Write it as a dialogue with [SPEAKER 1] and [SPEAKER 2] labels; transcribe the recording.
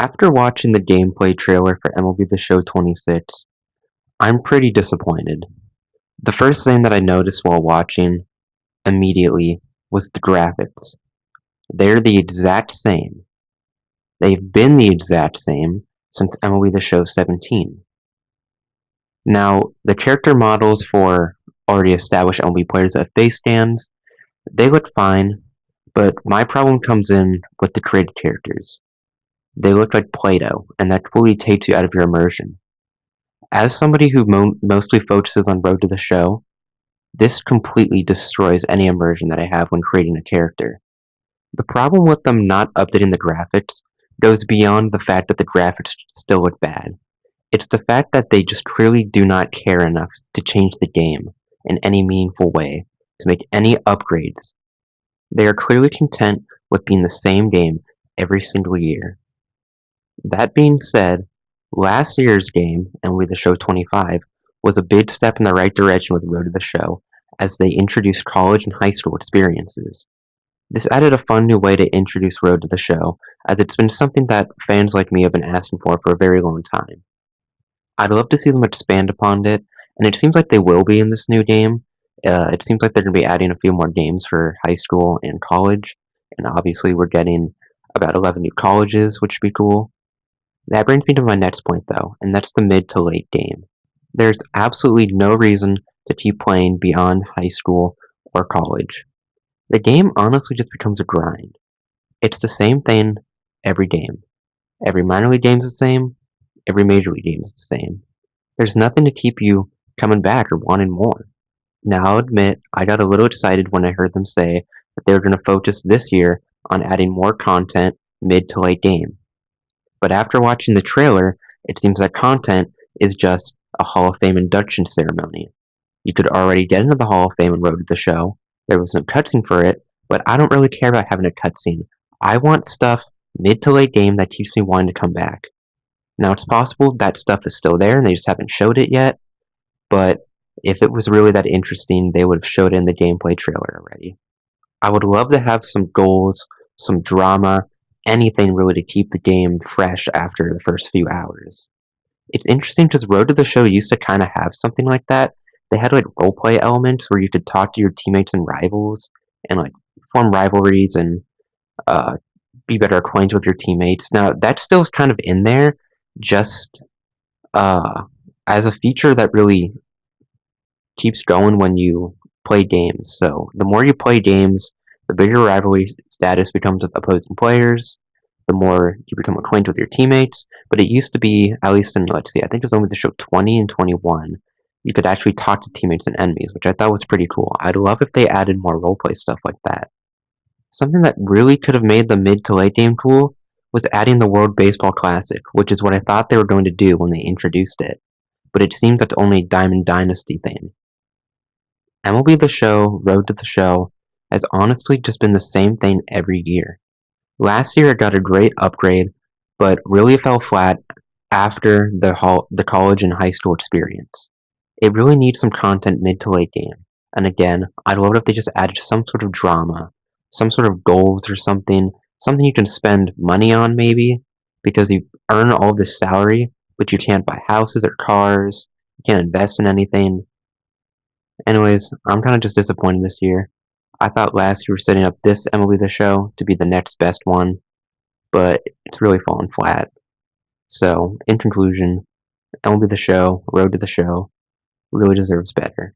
[SPEAKER 1] After watching the gameplay trailer for MLB The Show 26, I'm pretty disappointed. The first thing that I noticed while watching immediately was the graphics. They're the exact same. They've been the exact same since MLB The Show 17. Now, the character models for already established MLB players at face scans, they look fine, but my problem comes in with the created characters. They look like Play-Doh, and that fully takes you out of your immersion. As somebody who mostly focuses on Road to the Show, this completely destroys any immersion that I have when creating a character. The problem with them not updating the graphics goes beyond the fact that the graphics still look bad. It's the fact that they just clearly do not care enough to change the game in any meaningful way, to make any upgrades. They are clearly content with being the same game every single year. That being said, last year's game, MLB The Show 25, was a big step in the right direction with Road to the Show, as they introduced college and high school experiences. This added a fun new way to introduce Road to the Show, as it's been something that fans like me have been asking for a very long time. I'd love to see them expand upon it, and it seems like they will be in this new game. It seems like they're going to be adding a few more games for high school and college, and obviously we're getting about 11 new colleges, which would be cool. That brings me to my next point, though, and that's the mid to late game. There's absolutely no reason to keep playing beyond high school or college. The game honestly just becomes a grind. It's the same thing every game. Every minor league game is the same, every major league game is the same. There's nothing to keep you coming back or wanting more. Now, I'll admit, I got a little excited when I heard them say that they were going to focus this year on adding more content mid to late game. But after watching the trailer, it seems that content is just a Hall of Fame induction ceremony. You could already get into the Hall of Fame and Road to the Show. There was no cutscene for it, but I don't really care about having a cutscene. I want stuff mid to late game that keeps me wanting to come back. Now, it's possible that stuff is still there and they just haven't showed it yet, but if it was really that interesting, they would have showed it in the gameplay trailer already. I would love to have some goals, some drama, anything really to keep the game fresh after the first few hours. It's interesting because Road to the Show used to kind of have something like that. They had like roleplay elements where you could talk to your teammates and rivals and like form rivalries and uh, be better acquainted with your teammates. Now that still is kind of in there, just uh, as a feature that really keeps going when you play games. So the more you play games, the bigger rivalry status becomes with opposing players, the more you become acquainted with your teammates. But it used to be, at least in, let's see, I think it was only the show 20 and 21, you could actually talk to teammates and enemies, which I thought was pretty cool. I'd love if they added more roleplay stuff like that. Something that really could have made the mid to late game cool was adding the World Baseball Classic, which is what I thought they were going to do when they introduced it. But it seems that's only a Diamond Dynasty thing. MLB The Show, Road to the Show, has honestly just been the same thing every year. Last year it got a great upgrade, but really fell flat after the college and high school experience. It really needs some content mid to late game. And again, I'd love it if they just added some sort of drama, some sort of goals or something you can spend money on maybe, because you earn all this salary, but you can't buy houses or cars, you can't invest in anything. Anyways, I'm kind of just disappointed this year. I thought last year we were setting up this MLB The Show to be the next best one, but it's really fallen flat. So, in conclusion, MLB The Show, Road to the Show, really deserves better.